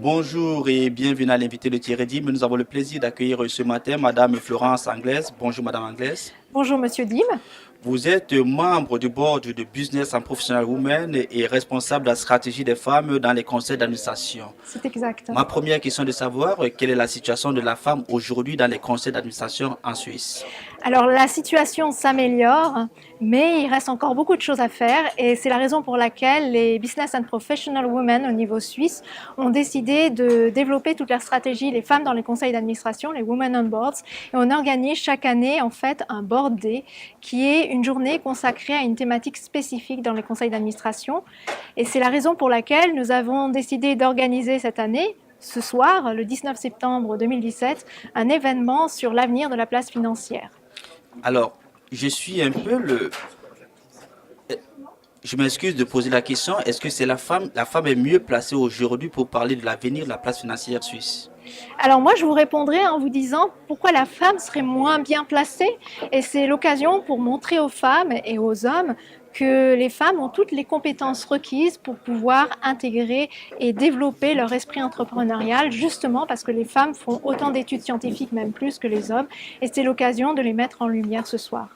Bonjour et bienvenue à l'invité de Thierry Dim. Nous avons le plaisir d'accueillir ce matin Madame Florence Anglaise. Bonjour Madame Anglaise. Bonjour Monsieur Dim. Vous êtes membre du board de Business and Professional Women et responsable de la stratégie des femmes dans les conseils d'administration. C'est exact. Ma première question est de savoir quelle est la situation de la femme aujourd'hui dans les conseils d'administration en Suisse. Alors la situation s'améliore, mais il reste encore beaucoup de choses à faire et c'est la raison pour laquelle les Business and Professional Women au niveau suisse ont décidé de développer toute leur stratégie, les femmes dans les conseils d'administration, les Women on Boards, et on organise chaque année en fait un Board Day qui est une journée consacrée à une thématique spécifique dans les conseils d'administration et c'est la raison pour laquelle nous avons décidé d'organiser cette année ce soir, le 19 septembre 2017, un événement sur l'avenir de la place financière. Alors, je suis un peu le... Je m'excuse de poser la question, est-ce que c'est la femme est mieux placée aujourd'hui pour parler de l'avenir de la place financière suisse? Alors moi, je vous répondrai en vous disant pourquoi la femme serait moins bien placée. Et c'est l'occasion pour montrer aux femmes et aux hommes que les femmes ont toutes les compétences requises pour pouvoir intégrer et développer leur esprit entrepreneurial, justement parce que les femmes font autant d'études scientifiques, même plus que les hommes. Et c'est l'occasion de les mettre en lumière ce soir.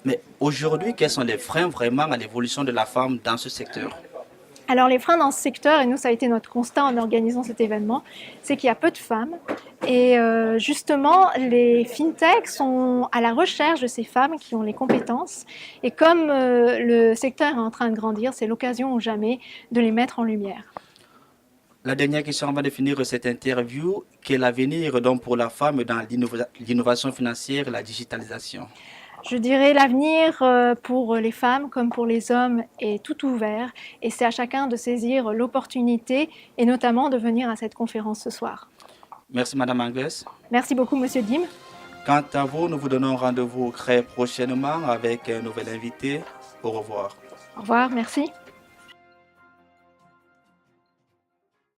Mais aujourd'hui, quels sont les freins vraiment à l'évolution de la femme dans ce secteur? Alors les freins dans ce secteur, et nous ça a été notre constat en organisant cet événement, c'est qu'il y a peu de femmes et justement les fintechs sont à la recherche de ces femmes qui ont les compétences et comme le secteur est en train de grandir, c'est l'occasion ou jamais de les mettre en lumière. La dernière question avant de finir cette interview, quel avenir donc pour la femme dans l'innovation financière et la digitalisation? Je dirais l'avenir pour les femmes comme pour les hommes est tout ouvert et c'est à chacun de saisir l'opportunité et notamment de venir à cette conférence ce soir. Merci Madame Anglaise. Merci beaucoup Monsieur Dim. Quant à vous, nous vous donnons rendez-vous très prochainement avec un nouvel invité. Au revoir. Au revoir, merci.